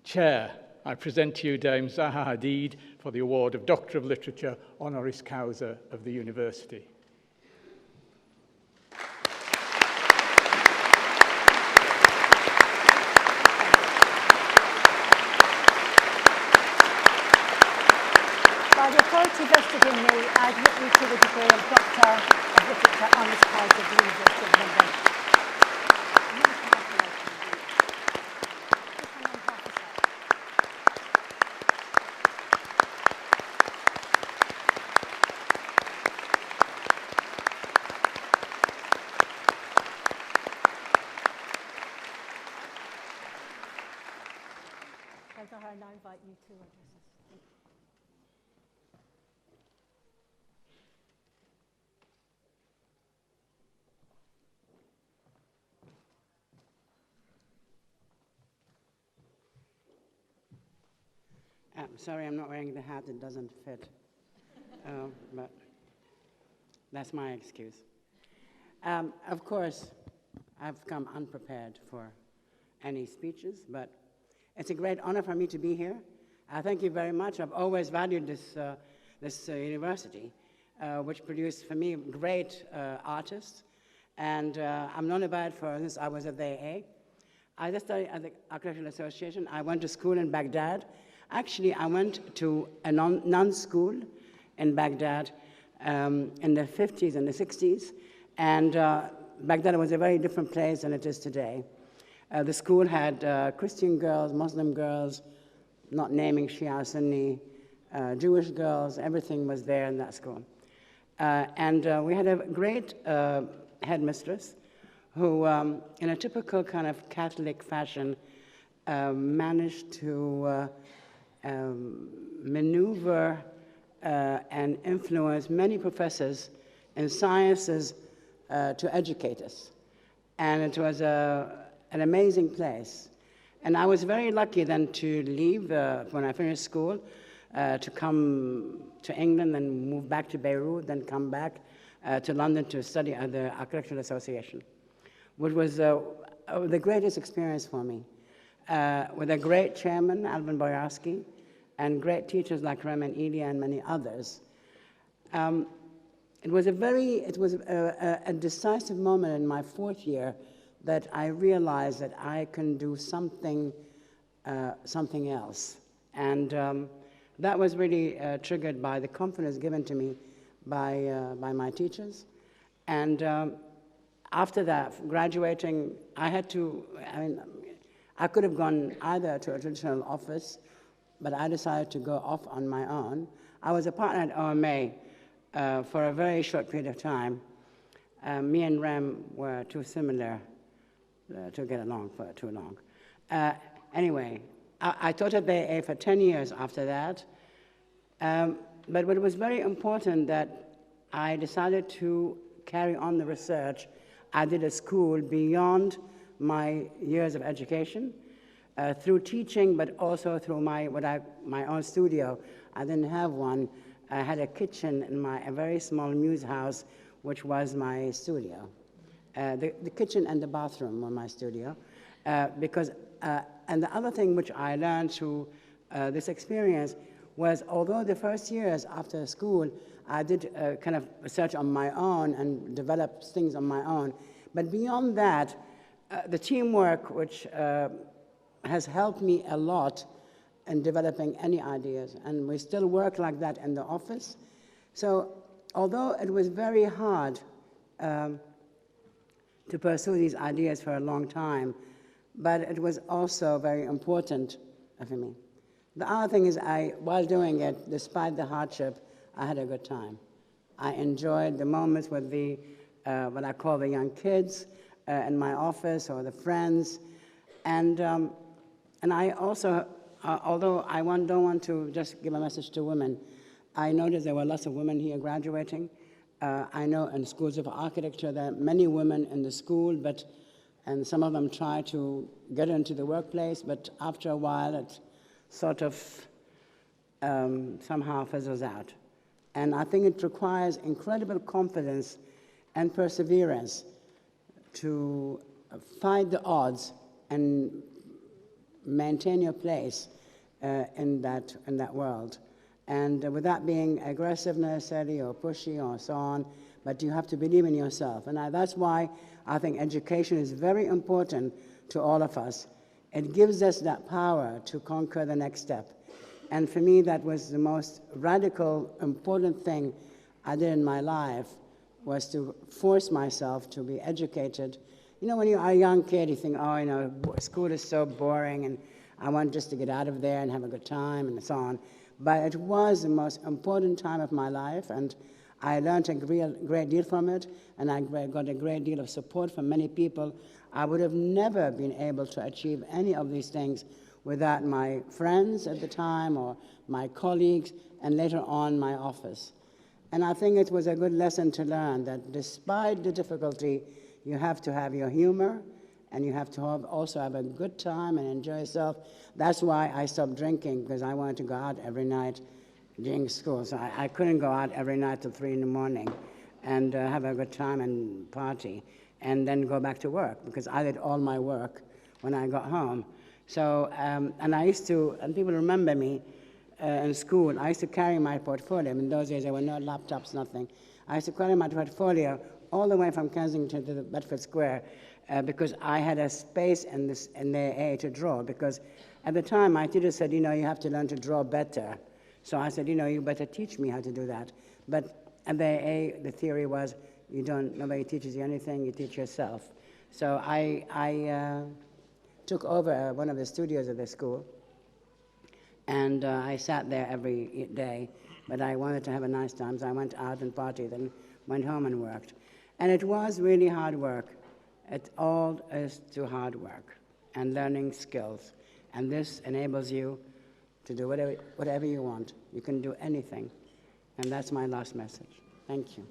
Chair, I present to you Dame Zaha Hadid for the award of Doctor of Literature Honoris Causa of the University. By the authority vested in me, I admit you to the degree of Doctor of Literature Honoris Causa of the University of London. And I invite you to address us. Sorry, I'm not wearing the hat, it doesn't fit. But that's my excuse. Of course, I've come unprepared for any speeches, but it's a great honor for me to be here. Thank you very much. I've always valued this university, which produced for me great artists. And I'm known about it since I was at the AA. I just studied at the Architectural Association. I went to school in Baghdad. Actually, I went to a nun school in Baghdad in the 50s and the 60s. And Baghdad was a very different place than it is today. The school had Christian girls, Muslim girls, not naming Shia, Sunni, Jewish girls, everything was there in that school. And we had a great headmistress who, in a typical kind of Catholic fashion, managed to maneuver and influence many professors in sciences to educate us. And it was an amazing place. And I was very lucky then to leave when I finished school, to come to England and move back to Beirut, then come back to London to study at the Architectural Association, which was the greatest experience for me, with a great chairman, Alvin Boyarsky, and great teachers like Raymond Elia and many others. It was a decisive moment in my fourth year that I realized that I can do something else. And that was really triggered by the confidence given to me by my teachers. And after that, graduating, I could have gone either to a traditional office, but I decided to go off on my own. I was a partner at OMA for a very short period of time. Me and Ram were too similar to get along for too long. Anyway, I taught at the AA for 10 years after that, but it was very important that I decided to carry on the research I did at school beyond my years of education, through teaching, but also through my own studio. I didn't have one. I had a kitchen in a very small muse house, which was my studio. The kitchen and the bathroom were my studio, and the other thing which I learned through this experience was, although the first years after school, I did kind of research on my own and developed things on my own, but beyond that, the teamwork which has helped me a lot in developing any ideas, and we still work like that in the office. So although it was very hard to pursue these ideas for a long time, but it was also very important for me. The other thing is, while doing it, despite the hardship, I had a good time. I enjoyed the moments with the, what I call the young kids in my office, or the friends. And I also, although I don't want to just give a message to women, I noticed there were lots of women here graduating. I know in schools of architecture there are many women in the school, and some of them try to get into the workplace, but after a while it sort of somehow fizzles out. And I think it requires incredible confidence and perseverance to fight the odds and maintain your place in that world. And without being aggressive necessarily or pushy or so on, but you have to believe in yourself. And that's why I think education is very important to all of us. It gives us that power to conquer the next step. And for me, that was the most radical, important thing I did in my life, was to force myself to be educated. You know, when you are a young kid, you think, oh, you know, school is so boring, and I want just to get out of there and have a good time, and so on. But it was the most important time of my life, and I learned a great deal from it, and I got a great deal of support from many people. I would have never been able to achieve any of these things without my friends at the time, or my colleagues, and later on my office. And I think it was a good lesson to learn that despite the difficulty, you have to have your humor, and you have to also have a good time and enjoy yourself. That's why I stopped drinking, because I wanted to go out every night during school. So I couldn't go out every night till 3 in the morning and have a good time and party, and then go back to work, because I did all my work when I got home. So, and I used to, and people remember me in school, I used to carry my portfolio. In those days, there were no laptops, nothing. I used to carry my portfolio all the way from Kensington to the Bedford Square, because I had a space in the AA to draw, because at the time, my teacher said, you know, you have to learn to draw better. So I said, you know, you better teach me how to do that. But at the AA, the theory was, nobody teaches you anything, you teach yourself. So I took over one of the studios of the school, and I sat there every day, but I wanted to have a nice time, so I went out and partied and went home and worked. And it was really hard work. It all is to hard work and learning skills. And this enables you to do whatever you want. You can do anything. And that's my last message. Thank you.